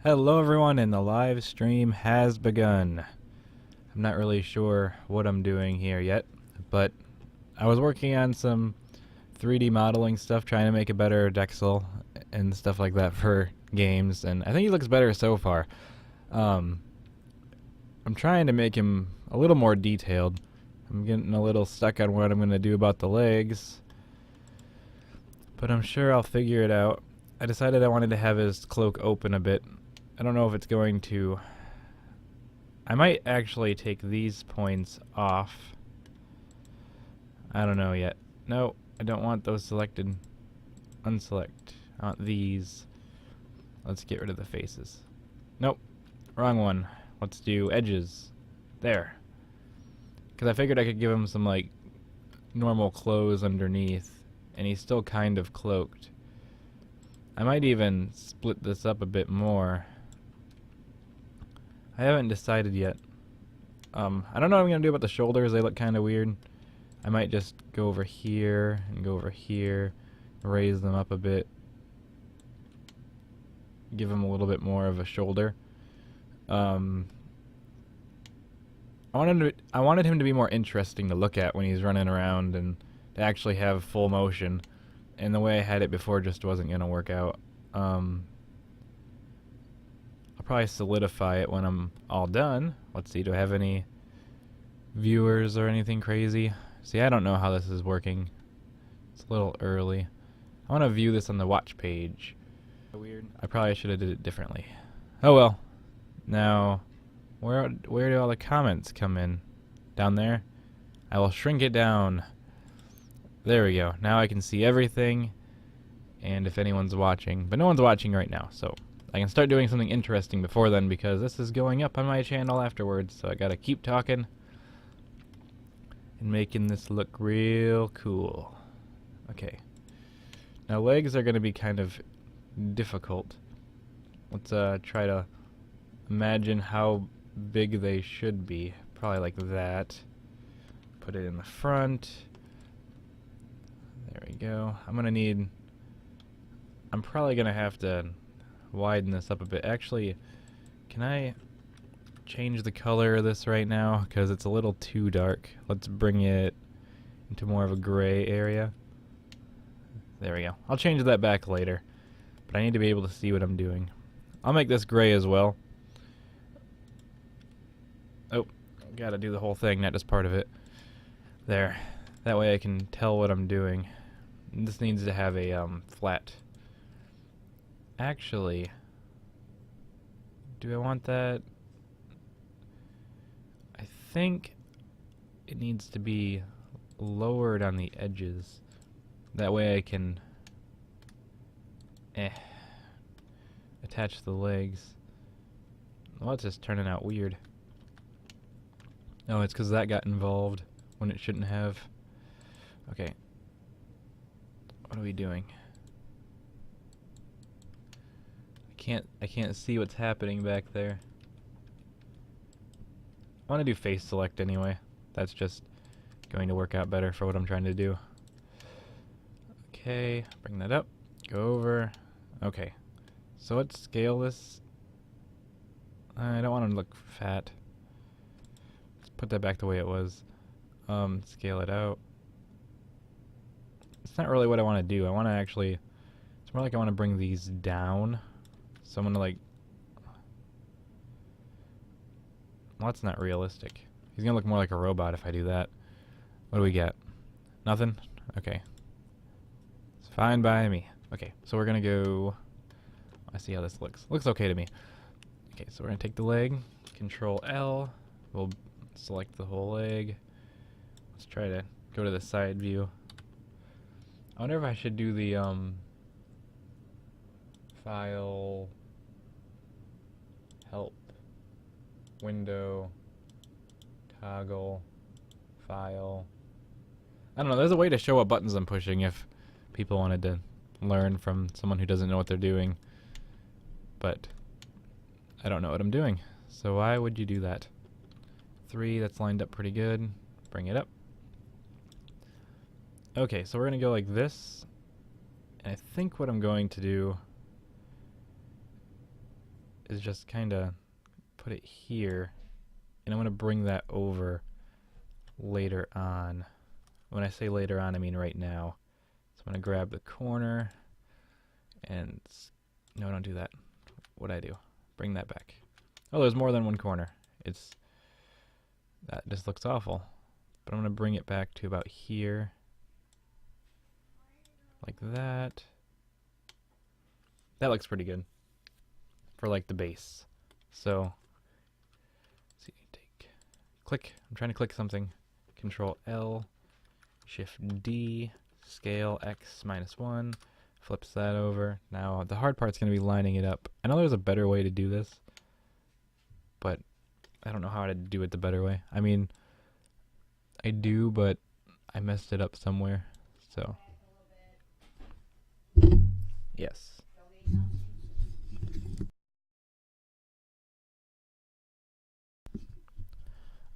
Hello everyone, and the live stream has begun. I'm not really sure what I'm doing here yet, but I was working on some 3D modeling stuff, trying to make a better Dexel and stuff like that for games, and I think he looks better so far. Um, I'm trying to make him a little more detailed. I'm getting a little stuck on what I'm going to do about the legs, but I'm sure I'll figure it out. I decided I wanted to have his cloak open a bit. I don't know if it's going to... I might actually take these points off. I don't know yet. No, I don't want those selected. Unselect. I want these. Let's get rid of the faces. Nope. Wrong one. Let's do edges. There. Because I figured I could give him some, like, normal clothes underneath. And he's still kind of cloaked. I might even split this up a bit more. I haven't decided yet. I don't know what I'm going to do about the shoulders. They look kind of weird. I might just go over here and go over here, raise them up a bit, give him a little bit more of a shoulder. I wanted him to be more interesting to look at when he's running around and to actually have full motion. And the way I had it before just wasn't going to work out. I'll probably solidify it when I'm all done. Let's see, do I have any viewers or anything crazy? See, I don't know how this is working. It's a little early. I want to view this on the watch page. Weird. I probably should have did it differently. Oh well. Now, where do all the comments come in? Down there? I will shrink it down. There we go. Now I can see everything, and if anyone's watching. But no one's watching right now, so I can start doing something interesting before then, because this is going up on my channel afterwards, so I gotta keep talking and making this look real cool. Okay. Now legs are gonna be kind of difficult. Let's try to imagine how big they should be. Probably like that. Put it in the front. There we go. I'm probably gonna have to widen this up a bit. Actually, can I change the color of this right now? Because it's a little too dark. Let's bring it into more of a gray area. There we go. I'll change that back later, but I need to be able to see what I'm doing. I'll make this gray as well. Oh, gotta do the whole thing, not just part of it. There. That way I can tell what I'm doing. And this needs to have a flat. Actually, do I want that? I think it needs to be lowered on the edges. That way I can attach the legs. Well, it's just turning out weird. No, it's because that got involved when it shouldn't have. Okay. What are we doing? I can't see what's happening back there. I want to do face select anyway. That's just going to work out better for what I'm trying to do. Okay, bring that up. Go over. Okay. So let's scale this. I don't want him to look fat. Let's put that back the way it was. Scale it out. It's not really what I want to do. I want to actually... It's more like I want to bring these down. So I'm going to like... Well, that's not realistic. He's going to look more like a robot if I do that. What do we get? Nothing? Okay. It's fine by me. Okay, so we're going to go... I see how this looks. Looks okay to me. Okay, so we're going to take the leg. Control L. We'll select the whole leg. Let's try to go to the side view. I wonder if I should do the file, help, window, toggle, file. I don't know, there's a way to show what buttons I'm pushing if people wanted to learn from someone who doesn't know what they're doing. But I don't know what I'm doing. So why would you do that? 3, that's lined up pretty good. Bring it up. Okay, so we're going to go like this. And I think what I'm going to do is just kind of put it here, and I'm going to bring that over later on. When I say later on, I mean right now. So I'm going to grab the corner and... No, don't do that. What'd I do? Bring that back. Oh, there's more than one corner. That just looks awful. But I'm going to bring it back to about here. Like that. That looks pretty good for like the base. So, let's see, click. I'm trying to click something. Control L, Shift D, scale X -1, flips that over. Now the hard part's going to be lining it up. I know there's a better way to do this, but I don't know how to do it the better way. I mean, I do, but I messed it up somewhere. So, yes.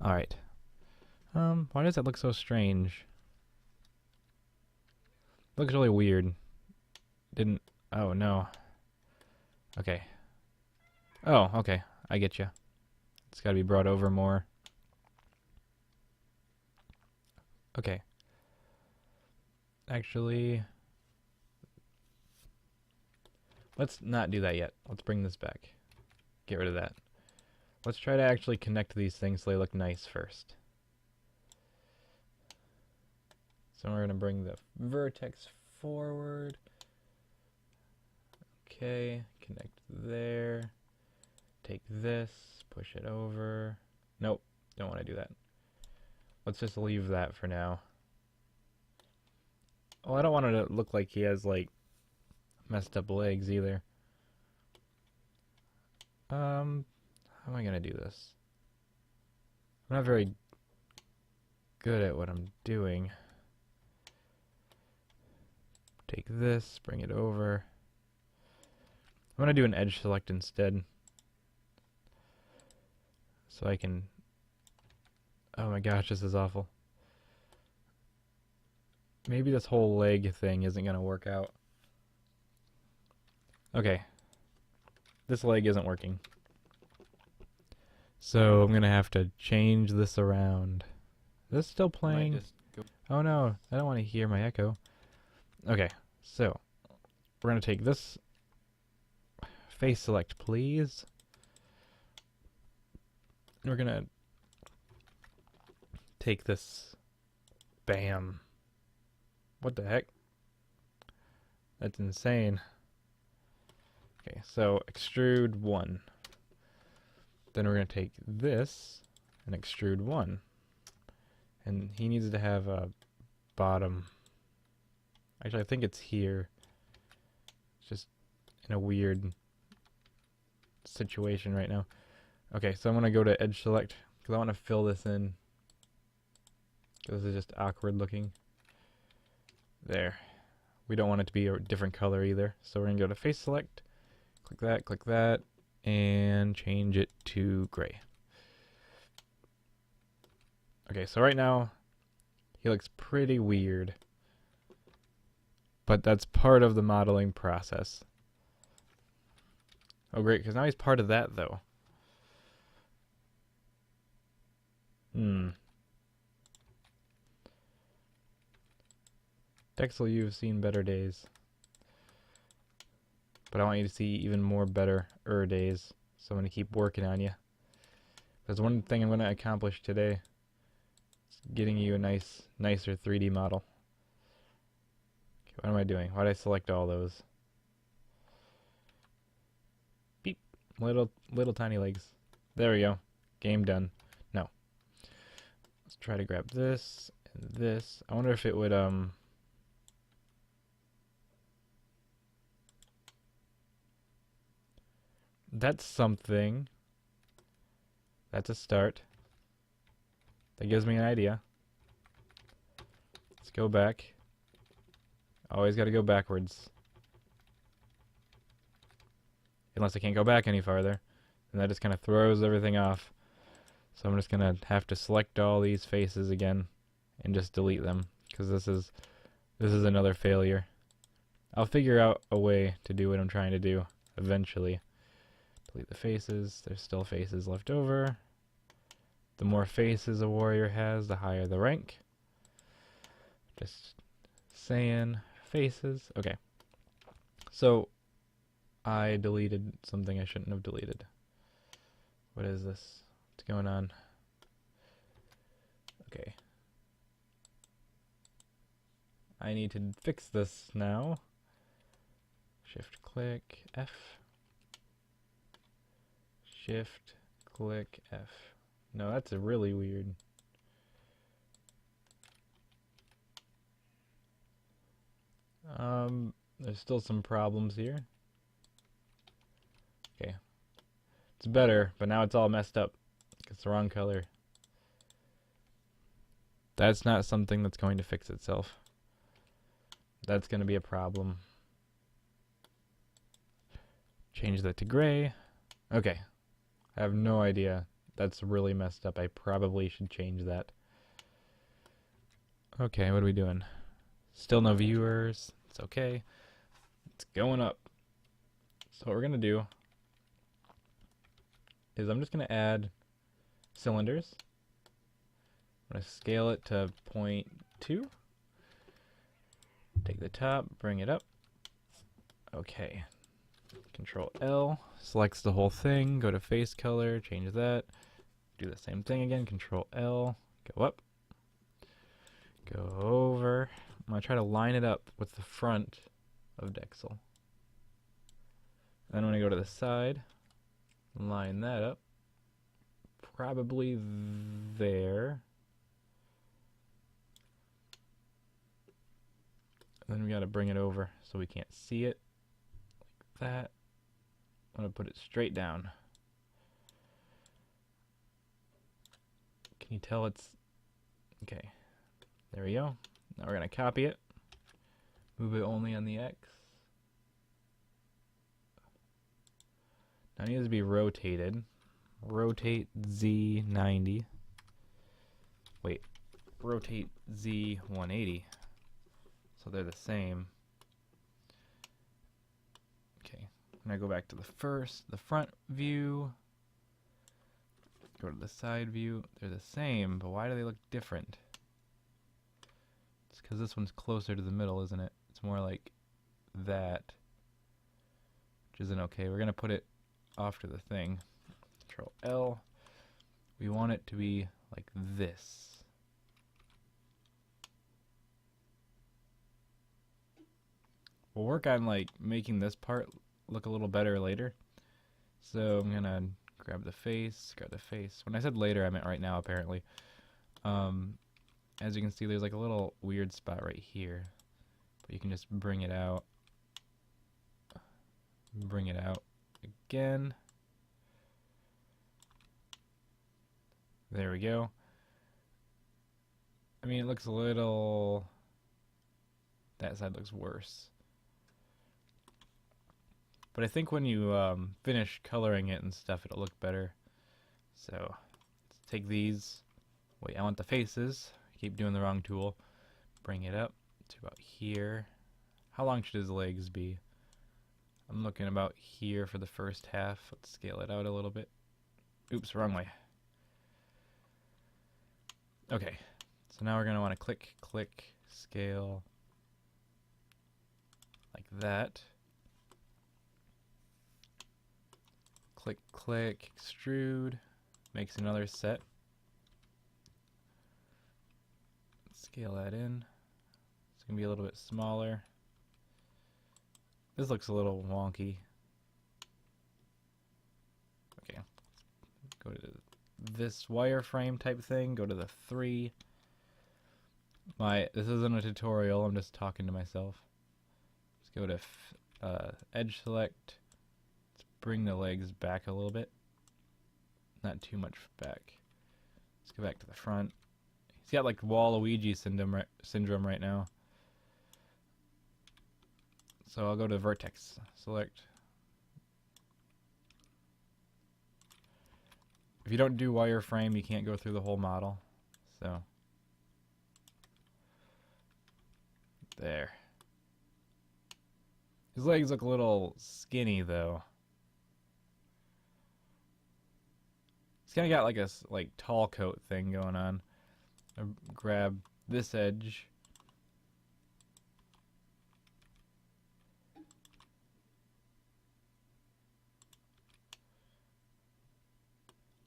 Alright. Why does that look so strange? Looks really weird. Oh no. Okay. Oh, okay. I get you. It's gotta be brought over more. Okay. Actually, let's not do that yet. Let's bring this back. Get rid of that. Let's try to actually connect these things so they look nice first. So we're going to bring the vertex forward. Okay, connect there. Take this, push it over. Nope, don't want to do that. Let's just leave that for now. Oh, I don't want it to look like he has, like, messed up legs either. How am I going to do this? I'm not very good at what I'm doing. Take this, bring it over. I'm going to do an edge select instead. So I can... Oh my gosh, this is awful. Maybe this whole leg thing isn't going to work out. Okay. This leg isn't working. So I'm going to have to change this around. Is this still playing? Oh no, I don't want to hear my echo. Okay, so we're going to take this face select, please. And we're going to take this. Bam. What the heck? That's insane. Okay, so extrude 1. Then we're going to take this and extrude 1. And he needs to have a bottom. Actually, I think it's here. It's just in a weird situation right now. Okay, so I'm going to go to edge select because I want to fill this in. This is just awkward looking. There. We don't want it to be a different color either. So we're going to go to face select. Click that, and change it to gray. Okay, so right now, he looks pretty weird. But that's part of the modeling process. Oh great, because now he's part of that though. Dexel, you've seen better days. But I want you to see even more better days. So I'm going to keep working on you. There's one thing I'm going to accomplish today. It's getting you a nicer 3D model. Okay, what am I doing? Why did I select all those? Beep. Little tiny legs. There we go. Game done. No. Let's try to grab this and this. I wonder if it would That's something. That's a start. That gives me an idea. Let's go back. Always got to go backwards. Unless I can't go back any farther. And that just kind of throws everything off. So I'm just going to have to select all these faces again and just delete them. Because this is another failure. I'll figure out a way to do what I'm trying to do eventually. Delete the faces. There's still faces left over. The more faces a warrior has, the higher the rank. Just saying. Faces. Okay. So, I deleted something I shouldn't have deleted. What is this? What's going on? Okay. I need to fix this now. Shift click F. Shift click F. No, that's a really weird. There's still some problems here. Okay. It's better, but now it's all messed up. It's the wrong color. That's not something that's going to fix itself. That's going to be a problem. Change that to gray. Okay. I have no idea. That's really messed up. I probably should change that. Okay, what are we doing? Still no viewers. It's okay. It's going up. So what we're going to do is I'm just going to add cylinders. I'm going to scale it to 0.2. Take the top, bring it up. Okay. Control L, selects the whole thing, go to face color, change that. Do the same thing again, Control L, go up. Go over. I'm going to try to line it up with the front of Dexel. Then I'm going to go to the side, line that up. Probably there. And then we got to bring it over so we can't see it. Like that. I'm going to put it straight down. Can you tell it's... Okay. There we go. Now we're going to copy it. Move it only on the X. Now it needs to be rotated. Rotate Z 90. Wait. Rotate Z 180. So they're the same. Okay. When I go back to the front view. Go to the side view. They're the same, but why do they look different? It's because this one's closer to the middle, isn't it? It's more like that, which isn't okay. We're going to put it off to the thing. Control L. We want it to be like this. We'll work on like making this part look a little better later. So I'm going to grab the face, grab the face. When I said later, I meant right now, apparently. As you can see, there's like a little weird spot right here. But you can just bring it out. Bring it out again. There we go. I mean, it looks a little... That side looks worse. But I think when you finish coloring it and stuff, it'll look better. So, let's take these. Wait, I want the faces. I keep doing the wrong tool. Bring it up to about here. How long should his legs be? I'm looking about here for the first half. Let's scale it out a little bit. Oops, wrong way. Okay, so now we're going to want to click, click, scale, like that. Click, click, extrude, makes another set. Scale that in. It's going to be a little bit smaller. This looks a little wonky. Okay, go to this wireframe type thing, go to the 3. This isn't a tutorial, I'm just talking to myself. Let's go to edge select. Let's bring the legs back a little bit. Not too much back. Let's go back to the front. He's got like Waluigi syndrome right now. So I'll go to vertex, select. If you don't do wireframe, you can't go through the whole model. So, there. His legs look a little skinny though. He's kind of got like a like tall coat thing going on. I'll grab this edge.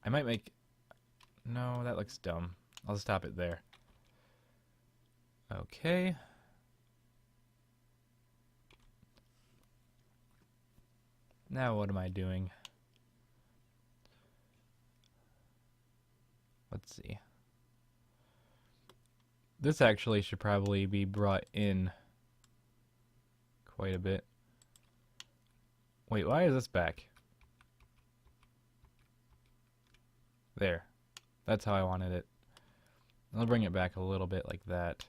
I might make... No, that looks dumb. I'll stop it there. Okay. Now what am I doing? Let's see. This actually should probably be brought in quite a bit. Wait, why is this back? There. That's how I wanted it. I'll bring it back a little bit like that.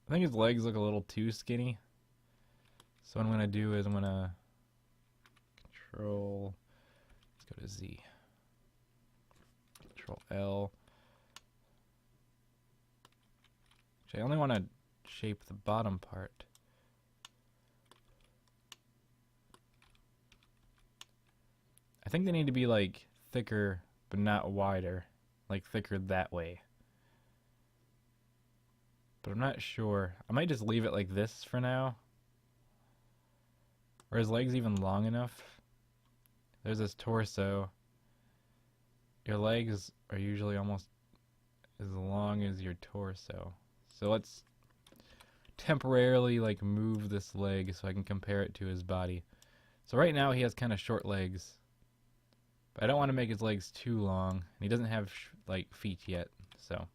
I think his legs look a little too skinny. So what I'm going to do is I'm going to control, let's go to Z. Control L. Actually, I only want to shape the bottom part. I think they need to be like thicker but not wider, like thicker that way. But I'm not sure. I might just leave it like this for now. Are his legs even long enough? There's his torso. Your legs are usually almost as long as your torso. So let's temporarily like move this leg so I can compare it to his body. So right now he has kind of short legs. But I don't want to make his legs too long. And he doesn't have like feet yet, so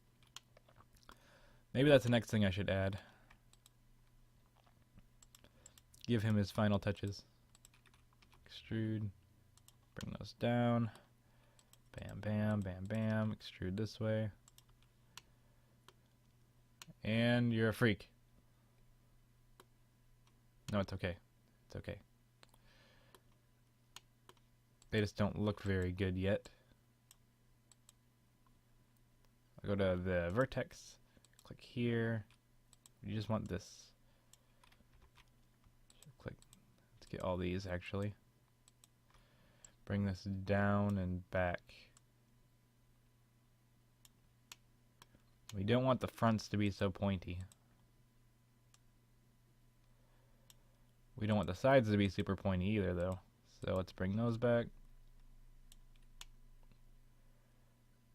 maybe that's the next thing I should add. Give him his final touches. Extrude. Bring those down. Bam, bam, bam, bam. Extrude this way. And you're a freak. No, it's okay. It's okay. They just don't look very good yet. I'll go to the vertex. Click here. You just want this. Click. Let's get all these actually. Bring this down and back. We don't want the fronts to be so pointy. We don't want the sides to be super pointy either though. So let's bring those back.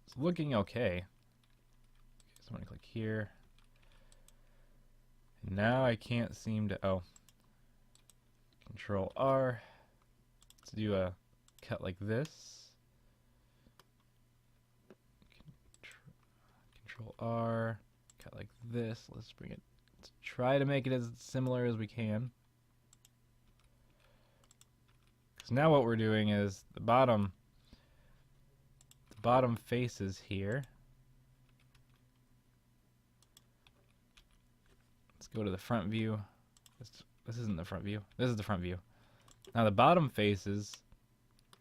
It's looking okay. So I'm going to click here. And now I can't seem to... Oh. Control R. Let's do a cut like this. Control R. Cut like this. Let's bring it... Let's try to make it as similar as we can. Because now what we're doing is the bottom faces here. Let's go to the front view. This isn't the front view. This is the front view. Now the bottom faces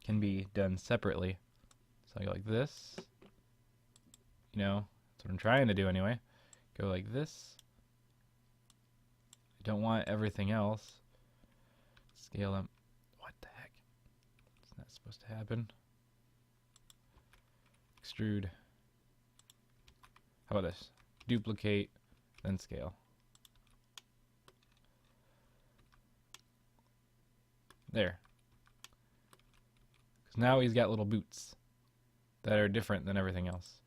can be done separately. So I go like this. You know, that's what I'm trying to do anyway. Go like this. I don't want everything else. Scale them. What the heck? It's not supposed to happen. Extrude. How about this? Duplicate, then scale. There. Because now he's got little boots that are different than everything else.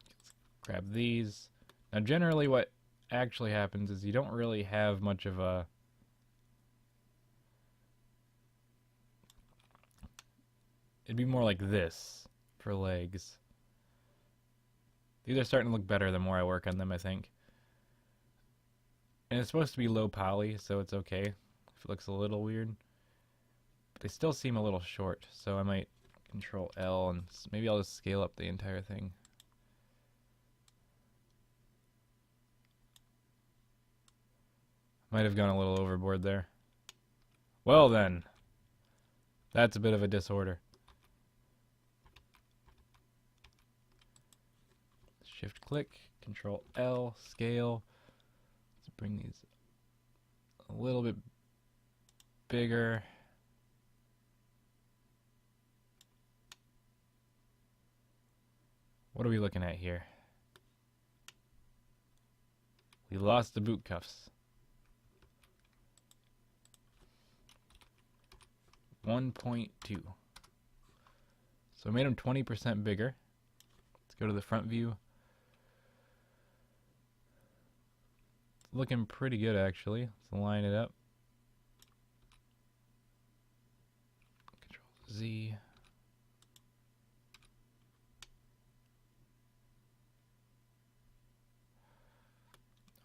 Let's grab these. Now generally what actually happens is you don't really have much of a... It'd be more like this for legs. These are starting to look better the more I work on them, I think. And it's supposed to be low poly, so it's okay if it looks a little weird. But they still seem a little short, so I might Control L and maybe I'll just scale up the entire thing. Might have gone a little overboard there. Well then, that's a bit of a disorder. Shift click, Control L, scale. Let's bring these a little bit bigger. What are we looking at here? We lost the boot cuffs. 1.2. So I made them 20% bigger. Let's go to the front view. It's looking pretty good actually. Let's line it up. Control Z.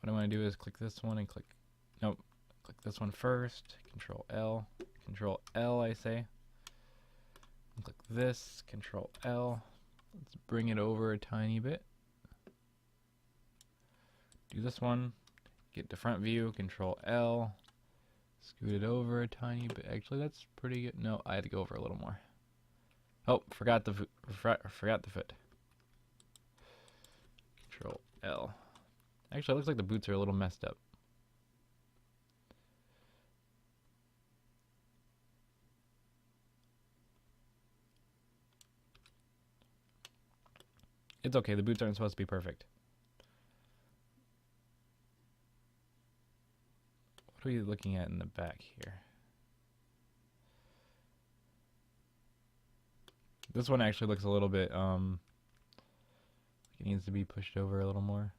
What I want to do is click this one and click, nope, click this one first, Control L I say, and click this, Control L, let's bring it over a tiny bit, do this one, get to front view, Control L, scoot it over a tiny bit, actually that's pretty good, no, I had to go over a little more, oh, forgot the foot, Control L. Actually, it looks like the boots are a little messed up. It's okay, the boots aren't supposed to be perfect. What are we looking at in the back here? This one actually looks a little bit, it needs to be pushed over a little more.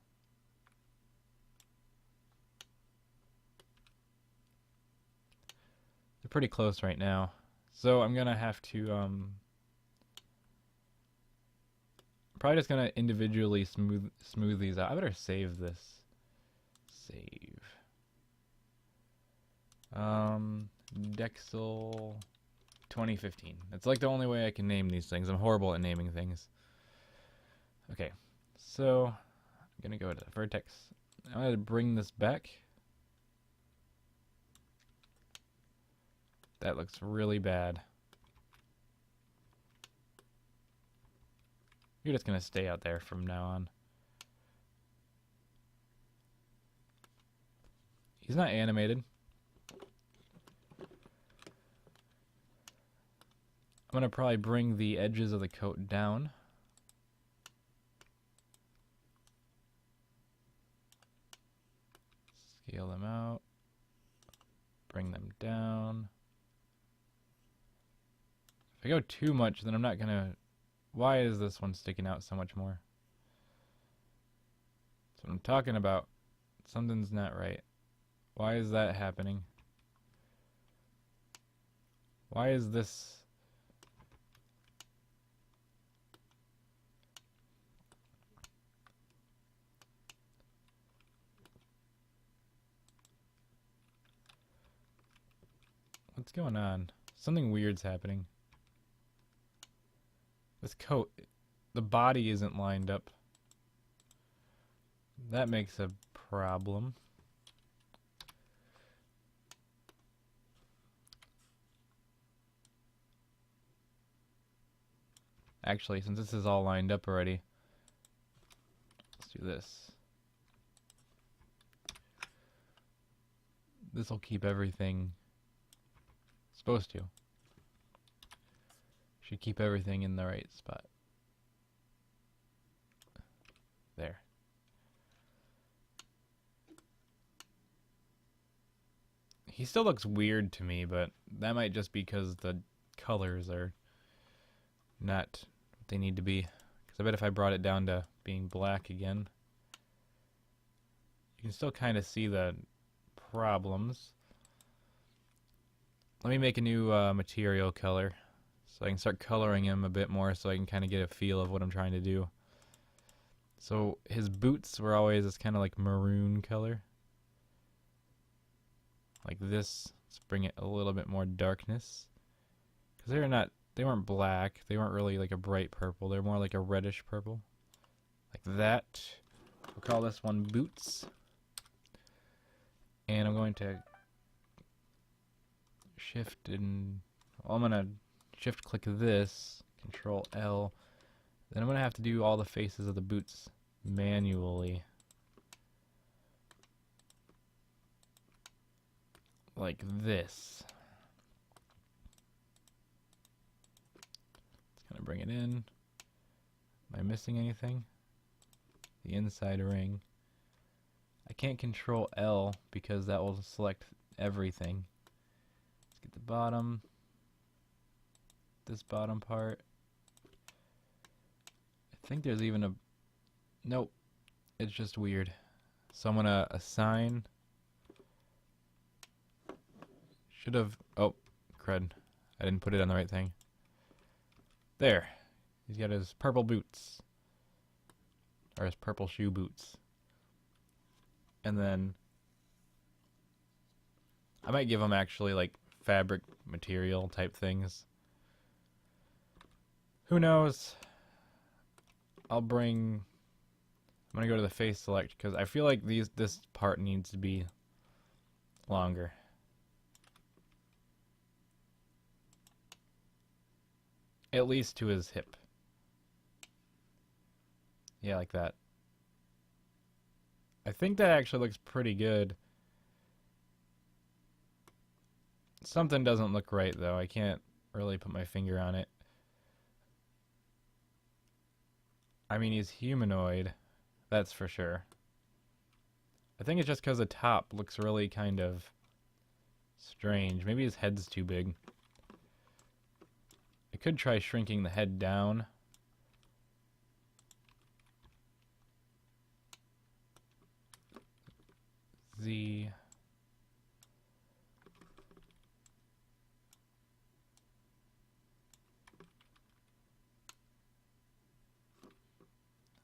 They're pretty close right now. So I'm gonna have to probably just gonna individually smooth these out. I better save this. Save. Dexel 2015. It's like the only way I can name these things. I'm horrible at naming things. Okay, so I'm gonna go to vertex. I'm gonna bring this back. That looks really bad. You're just gonna stay out there from now on. He's not animated. I'm gonna probably bring the edges of the coat down. Scale them out. Bring them down. If I go too much, then I'm not gonna... Why is this one sticking out so much more? That's what I'm talking about. Something's not right. Why is that happening? Why is this... What's going on? Something weird's happening. This coat, the body isn't lined up. That makes a problem. Actually, since this is all lined up already, let's do this. This will keep everything supposed to. Should keep everything in the right spot. There. He still looks weird to me, but that might just be because the colors are not what they need to be. Because I bet if I brought it down to being black again, you can still kind of see the problems. Let me make a new material color so I can start coloring him a bit more so I can kind of get a feel of what I'm trying to do. So his boots were always this kind of like maroon color. Like this. Let's bring it a little bit more darkness. Because they weren't black. They weren't really like a bright purple. They're more like a reddish purple. Like that. We'll call this one boots. And I'm going to shift and... Well, I'm going to shift click this. Control L. Then I'm going to have to do all the faces of the boots manually. Like this. Just kind of bring it in. Am I missing anything? The inside ring. I can't control L because that will select everything. Let's get the bottom. This bottom part. I think there's even a... Nope. It's just weird. So I'm gonna assign... Should have... Oh, crud. I didn't put it on the right thing. There. He's got his purple boots. Or his purple shoe boots. And then... I might give him actually like fabric material type things. Who knows? I'm gonna go to the face select because I feel like this part needs to be longer. At least to his hip. Yeah, like that. I think that actually looks pretty good. Something doesn't look right though. I can't really put my finger on it. I mean, he's humanoid. That's for sure. I think it's just because the top looks really kind of strange. Maybe his head's too big. I could try shrinking the head down. Z.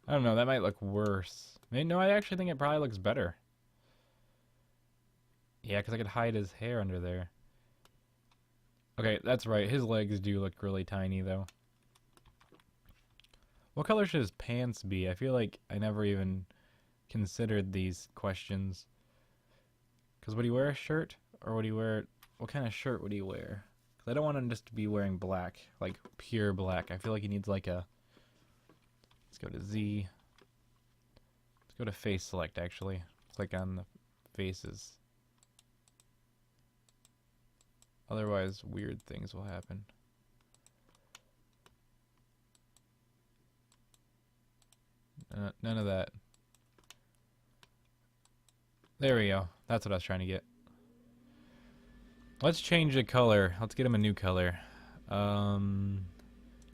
I don't know, that might look worse. No, I actually think it probably looks better. Yeah, because I could hide his hair under there. Okay, that's right. His legs do look really tiny, though. What color should his pants be? I feel like I never even considered these questions. Because would he wear a shirt? Or would he wear... What kind of shirt would he wear? Because I don't want him just to be wearing black. Like, pure black. I feel like he needs like a... Let's go to Z. Let's go to face select, actually. Click on the faces. Otherwise, weird things will happen. None of that. There we go. That's what I was trying to get. Let's change the color. Let's get him a new color.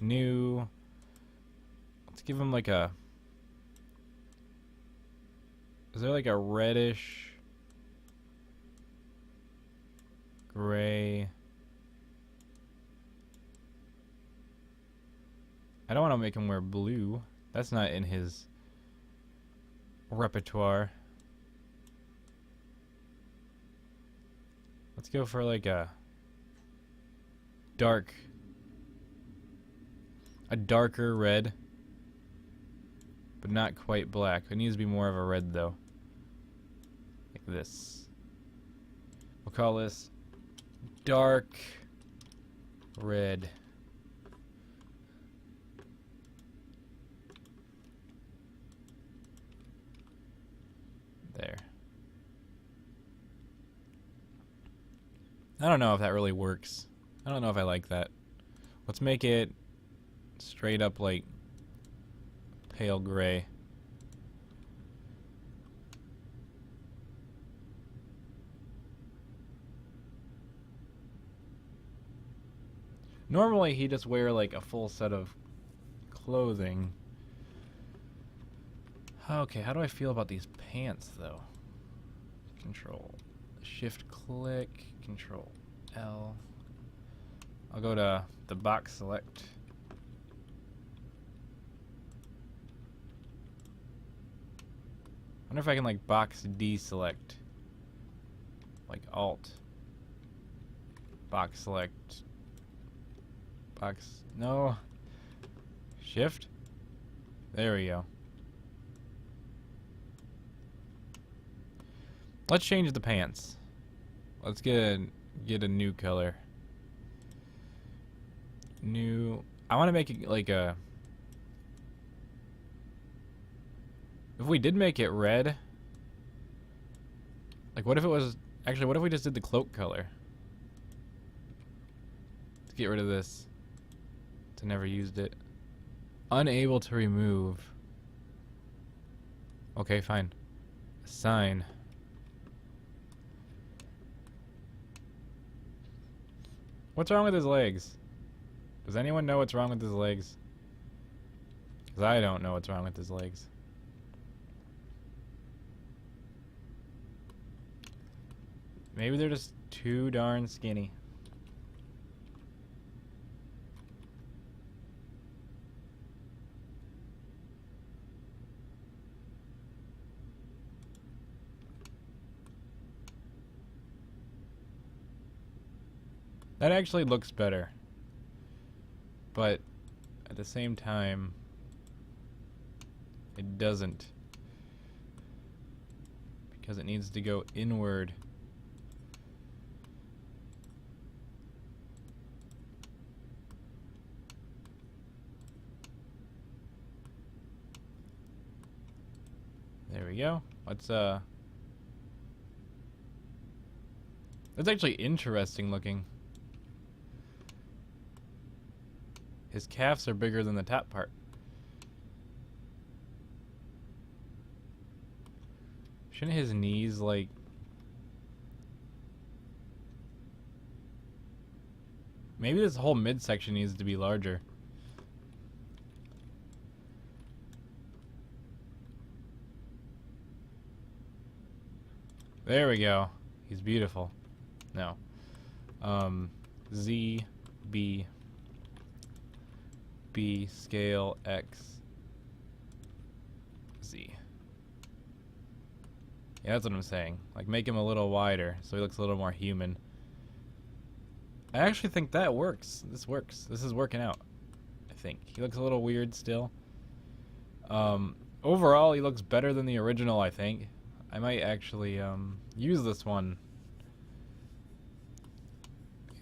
New... Let's give him like a... Is there like a reddish... Gray... I don't want to make him wear blue. That's not in his repertoire. Let's go for like a darker red. But not quite black. It needs to be more of a red though. Like this. We'll call this dark red. There. I don't know if that really works. I don't know if I like that. Let's make it straight up like pale gray. Normally he just wear like a full set of clothing. Okay, how do I feel about these pants though? Control Shift click, Control L. I'll go to the box select. I wonder if I can like box deselect. Like Alt. Box select. Box. No. Shift. There we go. Let's change the pants. Let's get a new color. New. I want to make it like a... If we did make it red... Like what if it was... Actually, what if we just did the cloak color? Let's get rid of this. I never used it. Unable to remove. Okay, fine. Assign. What's wrong with his legs? Does anyone know what's wrong with his legs? Because I don't know what's wrong with his legs. Maybe they're just too darn skinny. That actually looks better. But at the same time, it doesn't. Because it needs to go inward. There we go. Let's that's actually interesting looking. His calves are bigger than the top part. Shouldn't his knees, like... Maybe this whole midsection needs to be larger. There we go. He's beautiful. No. Z, B, B, scale, X, Z. Yeah, that's what I'm saying. Like, make him a little wider so he looks a little more human. I actually think that works. This works. This is working out, I think. He looks a little weird still. Overall, he looks better than the original, I think. I might actually use this one.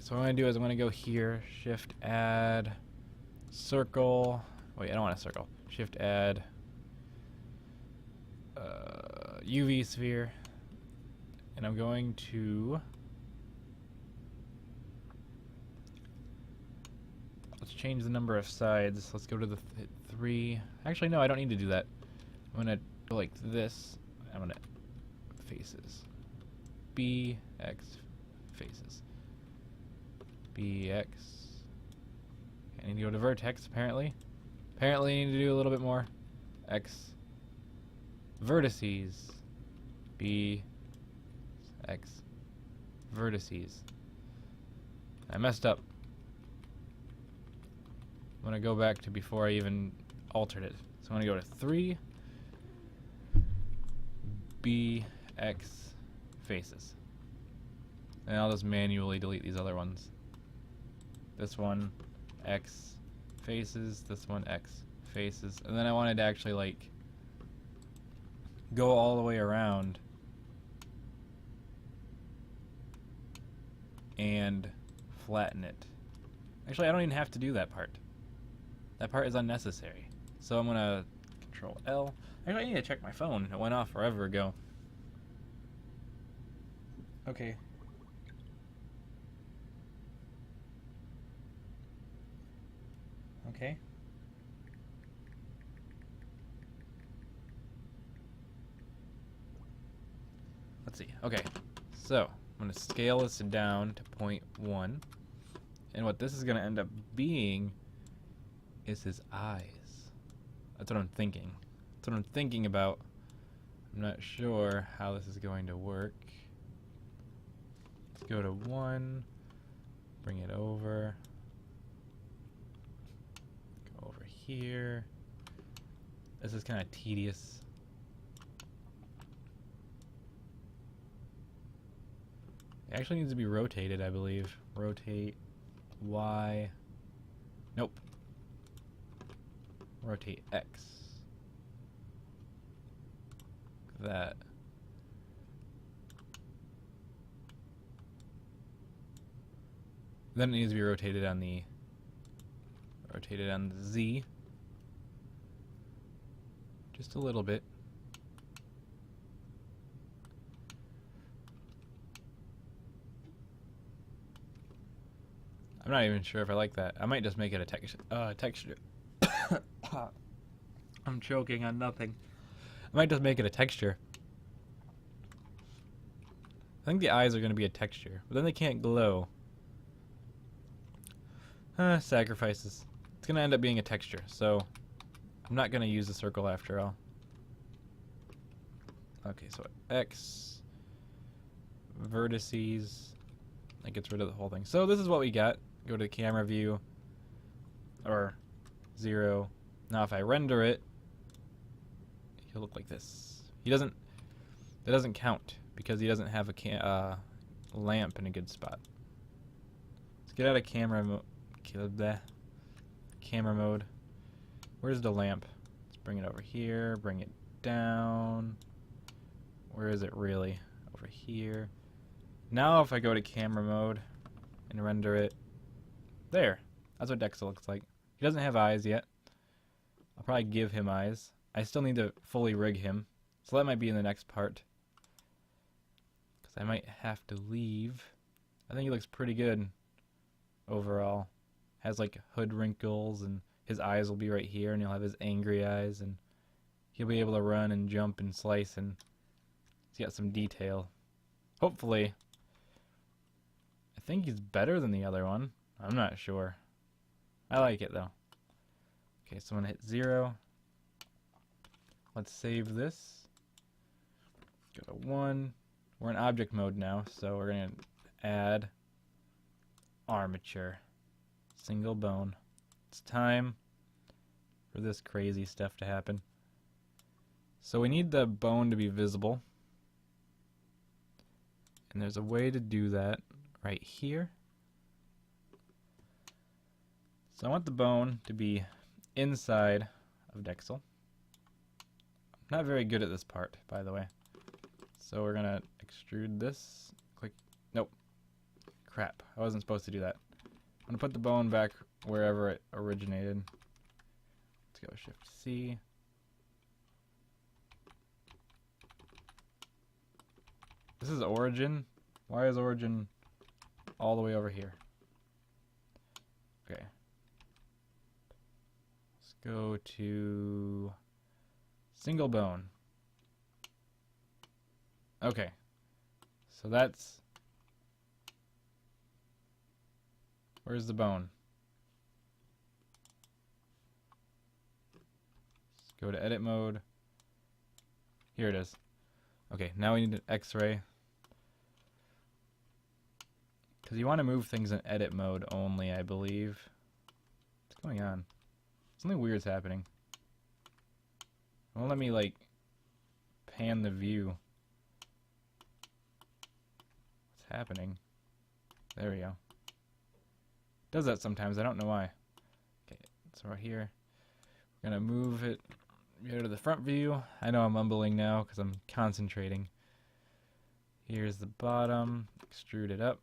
So what I'm going to do is I'm going to go here, Shift Add, Circle. Wait, I don't want a circle. Shift Add, UV Sphere. And I'm going to... Let's change the number of sides. Let's go to the 3. Actually, no, I don't need to do that. I'm going to go like this. I'm going to faces. B, X, faces. B, X. I need to go to vertex, apparently. Apparently, I need to do a little bit more. X. Vertices. B, X. Vertices. I messed up. I'm going to go back to before I even altered it. So I'm going to go to 3. B, X, faces. And I'll just manually delete these other ones. This one, X, faces. This one, X, faces. And then I wanted to actually, like, go all the way around and flatten it. Actually, I don't even have to do that part. That part is unnecessary. So I'm going to Control L. Actually, I need to check my phone. It went off forever ago. Okay. Okay. Let's see. Okay. So, I'm going to scale this down to 0.1. And what this is going to end up being is his eyes. That's what I'm thinking. That's what I'm thinking about. I'm not sure how this is going to work. Let's go to 1. Bring it over. Go over here. This is kind of tedious. It actually needs to be rotated, I believe. Rotate Y. Nope. Rotate X. That. Then it needs to be rotated on the Z. Just a little bit. I'm not even sure if I like that. I might just make it a texture. I'm choking on nothing. I might just make it a texture. I think the eyes are going to be a texture, but then they can't glow. Sacrifices. It's going to end up being a texture, so I'm not going to use the circle after all. Okay, so X, vertices, that gets rid of the whole thing. So this is what we got. Go to the camera view, or 0. Now if I render it, he'll look like this. It doesn't count because he doesn't have a lamp in a good spot. Let's get out of camera mode. Where's the lamp? Let's bring it over here, bring it down. Where is it really? Over here. Now if I go to camera mode and render it, there. That's what Dexa looks like. He doesn't have eyes yet. I'll probably give him eyes. I still need to fully rig him, so that might be in the next part. Because I might have to leave. I think he looks pretty good overall. Has like hood wrinkles, and his eyes will be right here, and he'll have his angry eyes, and he'll be able to run and jump and slice, and he's got some detail. Hopefully. I think he's better than the other one. I'm not sure. I like it though. Okay, so I'm gonna hit 0. Let's save this. Go to 1. We're in object mode now, so we're gonna add armature. Single bone. It's time for this crazy stuff to happen. So we need the bone to be visible. And there's a way to do that right here. So I want the bone to be inside of Dexel. I'm not very good at this part, by the way. So we're gonna extrude this. Click. Nope. Crap. I wasn't supposed to do that. I'm gonna put the bone back wherever it originated. Let's go Shift C. This is origin. Why is origin all the way over here? Okay. Let's go to single bone. Okay. So that's... Where's the bone? Let's go to edit mode. Here it is. Okay, now we need an X-ray. Because you want to move things in edit mode only, I believe. What's going on? Something weird's happening. It won't let me, like, pan the view. What's happening? There we go. It does that sometimes, I don't know why. Okay, so right here. We're going to move it, go to the front view. I know I'm mumbling now because I'm concentrating. Here's the bottom. Extrude it up.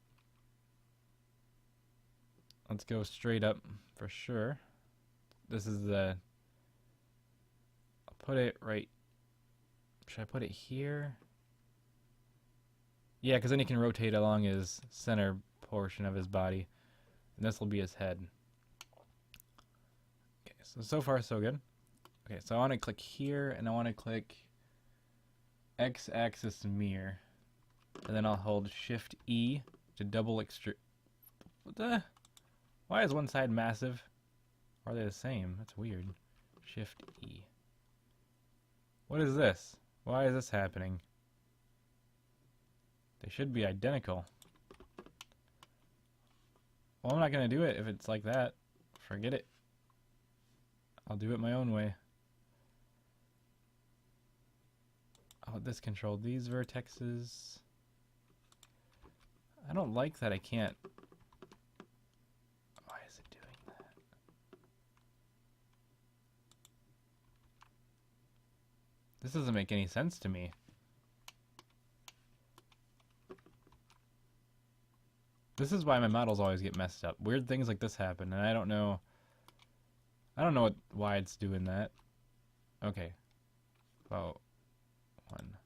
Let's go straight up for sure. This is the... I'll put it right... Should I put it here? Yeah, because then he can rotate along his center portion of his body. And this will be his head. Okay, so far so good. Okay, so I want to click here, and I want to click X-axis mirror. And then I'll hold Shift E to double extrude. What the? Why is one side massive? Or are they the same? That's weird. Shift E. What is this? Why is this happening? They should be identical. Well, I'm not going to do it if it's like that. Forget it. I'll do it my own way. I'll let this control these vertexes. I don't like that I can't... Why is it doing that? This doesn't make any sense to me. This is why my models always get messed up. Weird things like this happen, and I don't know why it's doing that. Okay. Well, 1.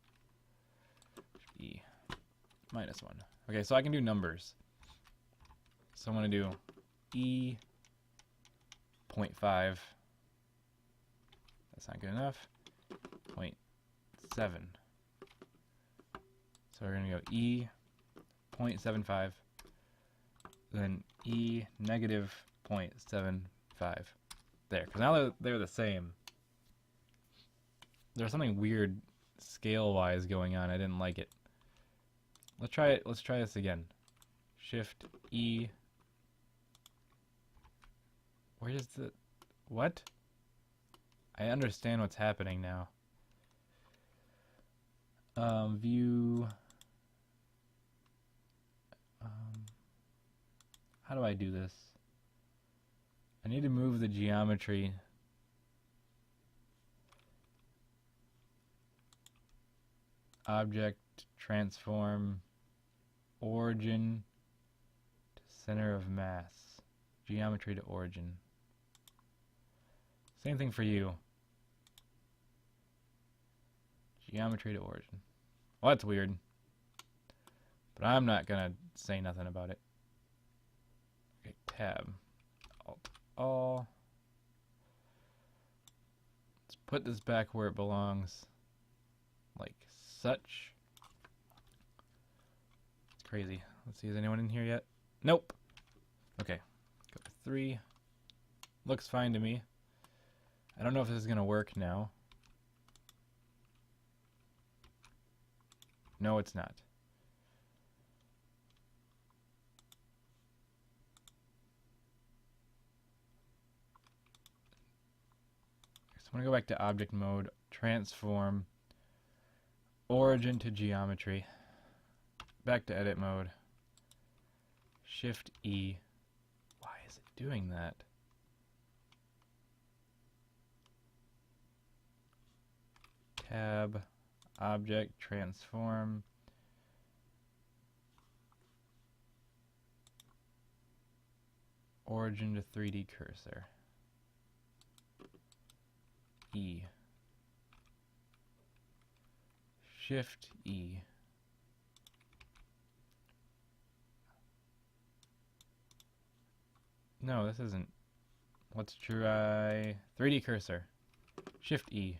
E. -1. Okay, so I can do numbers. So I'm going to do E 0.5. That's not good enough. 0.7. So we're going to go E 0.75, then E negative 0.75. There, because now they're the same. There's something weird scale-wise going on. I didn't like it. Let's try it. Let's try this again. Shift E. Where is the... What? I understand what's happening now. View... how do I do this? I need to move the geometry. Object, transform, origin to center of mass. Geometry to origin. Same thing for you. Geometry to origin. Well, that's weird. But I'm not gonna say nothing about it. Okay, tab. Alt. All. Let's put this back where it belongs. Like such. It's crazy. Let's see, is anyone in here yet? Nope. Okay. Go to 3. Looks fine to me. I don't know if this is gonna work now. No, it's not. So I'm going to go back to object mode, transform, origin to geometry, back to edit mode, Shift E. Why is it doing that? Tab, object, transform, origin to 3D cursor. E. Shift E. No, this isn't. Let's try 3D cursor. Shift E.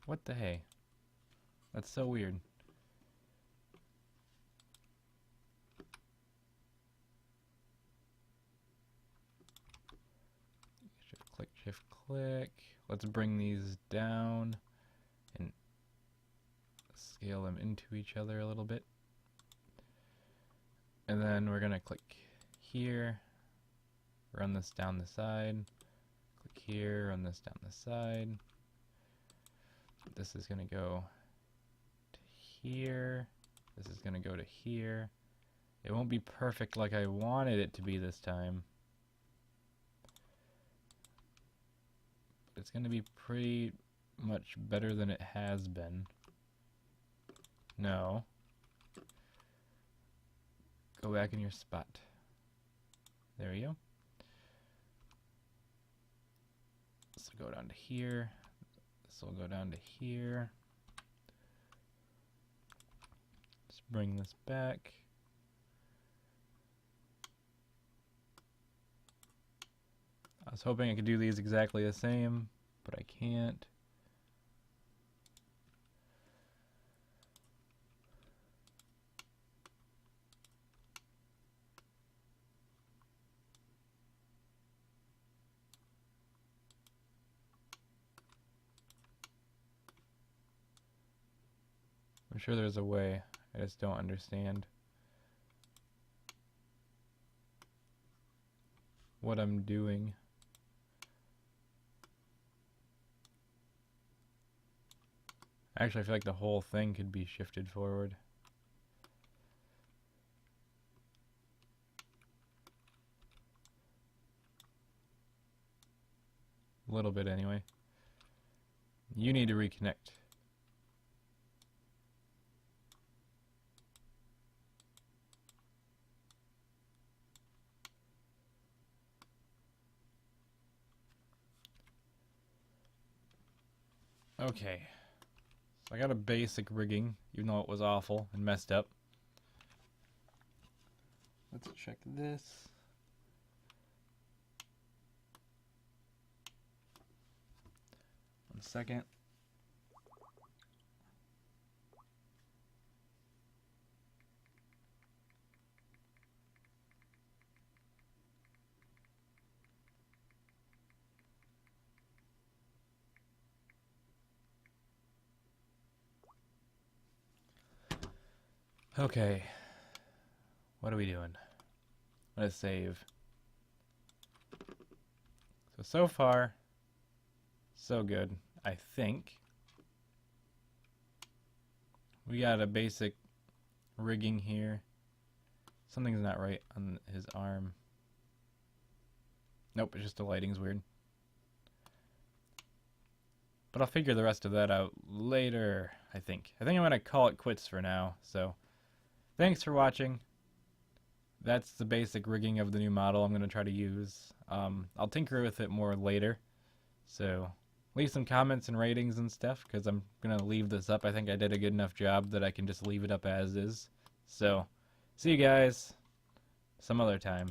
What the hey? That's so weird. Shift click. Let's bring these down and scale them into each other a little bit. And then we're gonna click here, run this down the side, click here, run this down the side. This is gonna go to here. This is gonna go to here. It won't be perfect like I wanted it to be this time. It's going to be pretty much better than it has been. No. Go back in your spot. There we go. This will go down to here. This will go down to here. Just bring this back. I was hoping I could do these exactly the same, but I can't. I'm sure there's a way. I just don't understand what I'm doing. Actually, I feel like the whole thing could be shifted forward. A little bit anyway. You need to reconnect. Okay. So I got a basic rigging, even though it was awful and messed up. Let's check this. second. Okay. What are we doing? I'm gonna save. So far, so good, I think. We got a basic rigging here. Something's not right on his arm. Nope, it's just the lighting's weird. But I'll figure the rest of that out later, I think. I think I'm going to call it quits for now. So, thanks for watching. That's the basic rigging of the new model I'm going to try to use. I'll tinker with it more later. So, leave some comments and ratings and stuff, because I'm going to leave this up. I think I did a good enough job that I can just leave it up as is. So, see you guys some other time.